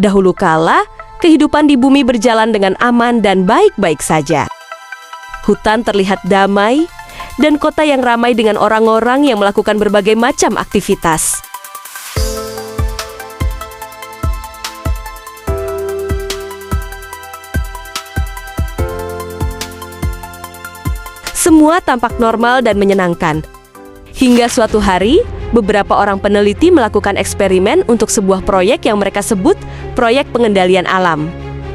Dahulu kala, kehidupan di bumi berjalan dengan aman dan baik-baik saja. Hutan terlihat damai, dan kota yang ramai dengan orang-orang yang melakukan berbagai macam aktivitas. Semua tampak normal dan menyenangkan. Hingga suatu hari, beberapa orang peneliti melakukan eksperimen untuk sebuah proyek yang mereka sebut proyek pengendalian alam.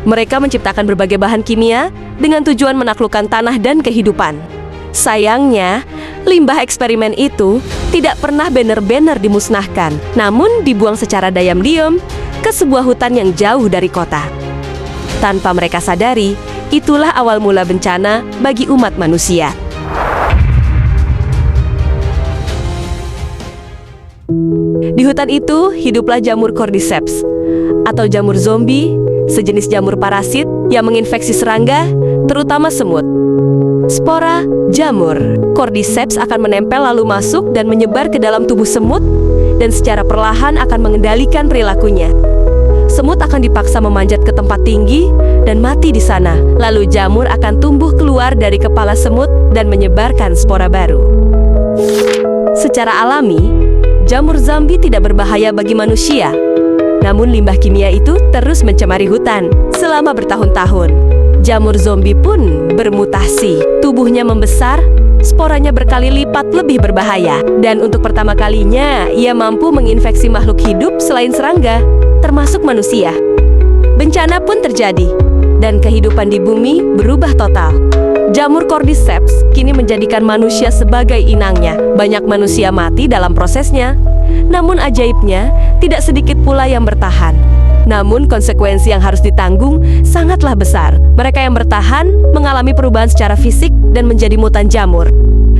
Mereka menciptakan berbagai bahan kimia dengan tujuan menaklukkan tanah dan kehidupan. Sayangnya, limbah eksperimen itu tidak pernah benar-benar dimusnahkan, namun dibuang secara diam-diam ke sebuah hutan yang jauh dari kota. Tanpa mereka sadari, itulah awal mula bencana bagi umat manusia. Di hutan itu hiduplah jamur Cordyceps, atau jamur zombie, sejenis jamur parasit yang menginfeksi serangga, terutama semut. Spora jamur Cordyceps akan menempel lalu masuk dan menyebar ke dalam tubuh semut, dan secara perlahan akan mengendalikan perilakunya. Semut akan dipaksa memanjat ke tempat tinggi dan mati di sana. Lalu jamur akan tumbuh keluar dari kepala semut dan menyebarkan spora baru. Secara alami, jamur zombie tidak berbahaya bagi manusia. Namun limbah kimia itu terus mencemari hutan selama bertahun-tahun. Jamur zombie pun bermutasi. Tubuhnya membesar, sporanya berkali lipat lebih berbahaya. Dan untuk pertama kalinya, ia mampu menginfeksi makhluk hidup selain serangga, termasuk manusia. Bencana pun terjadi, dan kehidupan di bumi berubah total. Jamur Cordyceps kini menjadikan manusia sebagai inangnya. Banyak manusia mati dalam prosesnya. Namun ajaibnya, tidak sedikit pula yang bertahan. Namun konsekuensi yang harus ditanggung sangatlah besar. Mereka yang bertahan mengalami perubahan secara fisik dan menjadi mutan jamur.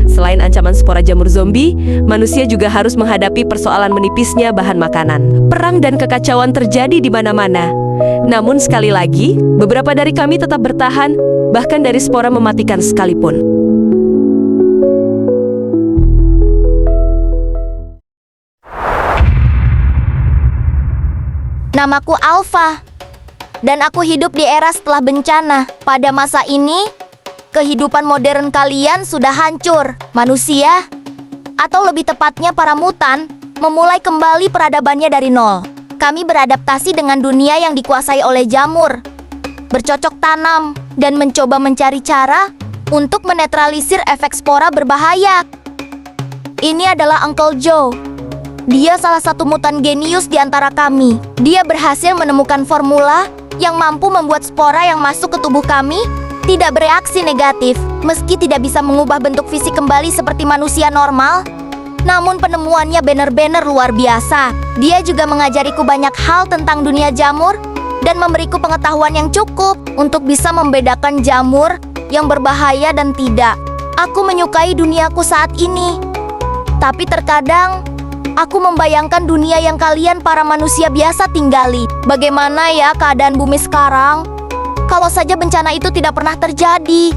Selain ancaman spora jamur zombie, manusia juga harus menghadapi persoalan menipisnya bahan makanan. Perang dan kekacauan terjadi di mana-mana. Namun sekali lagi, beberapa dari kami tetap bertahan, bahkan dari spora mematikan sekalipun. Namaku Alpha, dan aku hidup di era setelah bencana. Pada masa ini, kehidupan modern kalian sudah hancur. Manusia, atau lebih tepatnya para mutan, memulai kembali peradabannya dari nol. Kami beradaptasi dengan dunia yang dikuasai oleh jamur, bercocok tanam, dan mencoba mencari cara untuk menetralisir efek spora berbahaya. Ini adalah Uncle Joe. Dia salah satu mutan genius di antara kami. Dia berhasil menemukan formula yang mampu membuat spora yang masuk ke tubuh kami tidak bereaksi negatif. Meski tidak bisa mengubah bentuk fisik kembali seperti manusia normal, namun penemuannya benar-benar luar biasa. Dia juga mengajariku banyak hal tentang dunia jamur dan memberiku pengetahuan yang cukup untuk bisa membedakan jamur yang berbahaya dan tidak. Aku menyukai duniaku saat ini, tapi terkadang aku membayangkan dunia yang kalian para manusia biasa tinggali. Bagaimana ya keadaan bumi sekarang? Kalau saja bencana itu tidak pernah terjadi.